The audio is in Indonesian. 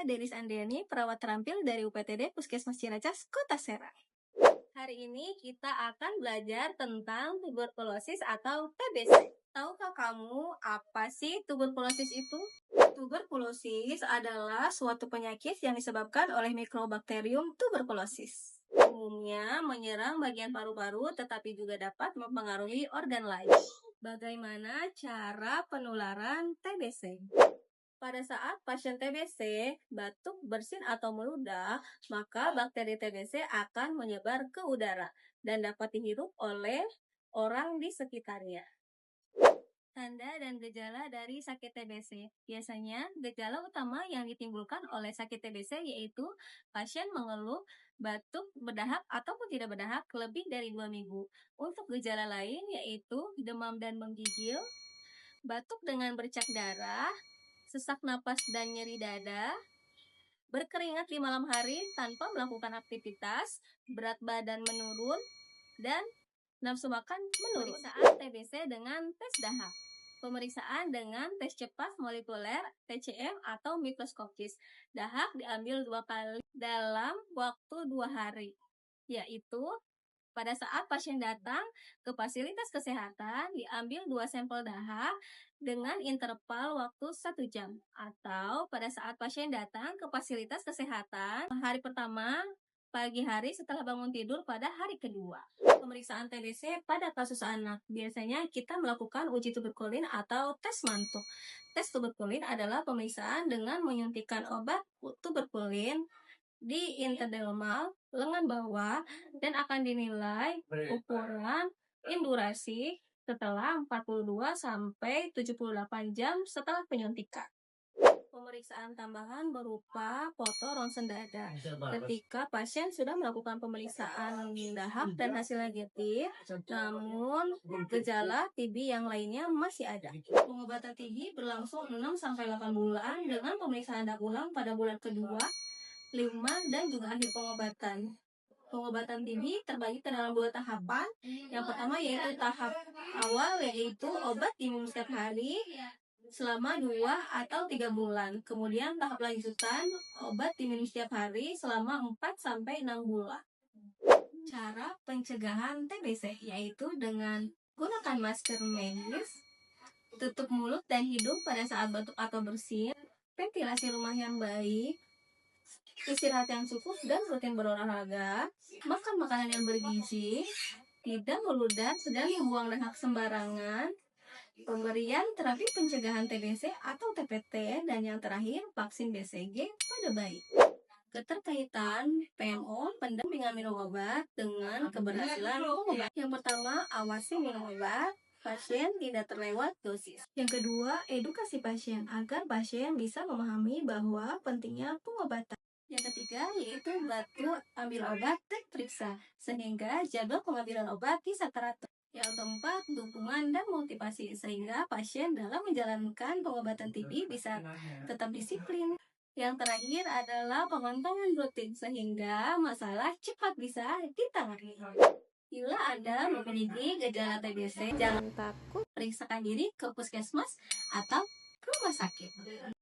Denis Andriani, perawat terampil dari UPTD Puskesmas Ciracas, Kota Serang. Hari ini kita akan belajar tentang tuberkulosis atau TBC. Tahukah kamu apa sih tuberkulosis itu? Tuberkulosis adalah suatu penyakit yang disebabkan oleh Mycobacterium tuberculosis. Umumnya menyerang bagian paru-paru tetapi juga dapat mempengaruhi organ lain. Bagaimana cara penularan TBC? Pada saat pasien TBC batuk, bersin, atau meludah, maka bakteri TBC akan menyebar ke udara dan dapat dihirup oleh orang di sekitarnya. Tanda dan gejala dari sakit TBC. Biasanya, gejala utama yang ditimbulkan oleh sakit TBC yaitu pasien mengeluh, batuk, berdahak, ataupun tidak berdahak lebih dari 2 minggu. Untuk gejala lain yaitu demam dan menggigil, batuk dengan bercak darah, sesak napas dan nyeri dada, berkeringat di malam hari tanpa melakukan aktivitas, berat badan menurun, dan nafsu makan menurun. Pemeriksaan TBC dengan tes dahak. Pemeriksaan dengan tes cepat molekuler TCM atau mikroskopis. Dahak diambil 2 kali dalam waktu 2 hari, yaitu pada saat pasien datang ke fasilitas kesehatan, diambil 2 sampel dahak dengan interval waktu 1 jam. Atau pada saat pasien datang ke fasilitas kesehatan, hari pertama, pagi hari setelah bangun tidur pada hari kedua. Pemeriksaan TBC pada kasus anak. Biasanya kita melakukan uji tuberkulin atau tes mantuk. Tes tuberkulin adalah pemeriksaan dengan menyuntikkan obat tuberkulin di intradermal lengan bawah dan akan dinilai ukuran indurasi setelah 42 sampai 78 jam setelah penyuntikan. Pemeriksaan tambahan berupa foto ronsen dada. Ketika pasien sudah melakukan pemeriksaan dahak dan hasil negatif, namun gejala TB yang lainnya masih ada. Pengobatan TB berlangsung 6 sampai 8 bulan dengan pemeriksaan dahak ulang pada bulan kedua, 5, dan juga akhir pengobatan. Pengobatan TB terbagi ke dalam 2 tahapan. Yang pertama yaitu tahap awal, yaitu obat diminum setiap hari selama 2 atau 3 bulan. Kemudian tahap lanjutan, obat diminum setiap hari selama 4 sampai 6 bulan. Cara pencegahan TBC yaitu dengan gunakan masker medis, tutup mulut dan hidung pada saat batuk atau bersin, ventilasi rumah yang baik, istirahat yang cukup dan rutin berolahraga, makan makanan yang bergizi, tidak meludah dan membuang dahak sembarangan, pemberian terapi pencegahan TBC atau TPT, dan yang terakhir vaksin BCG pada bayi. Keterkaitan PMO pendampingan minum obat dengan keberhasilan obat. Yang pertama, awasi minum obat pasien tidak terlewat dosis. Yang kedua, edukasi pasien agar pasien bisa memahami bahwa pentingnya pengobatan. Yang ketiga yaitu bantu ambil obat dan periksa sehingga jadwal pengambilan obat bisa teratur. Yang keempat, dukungan dan motivasi sehingga pasien dalam menjalankan pengobatan TB bisa tetap disiplin. Yang terakhir adalah pemantauan rutin sehingga masalah cepat bisa ditangani. Bila Anda memiliki gejala TBC, jangan takut, periksakan diri ke puskesmas atau rumah sakit.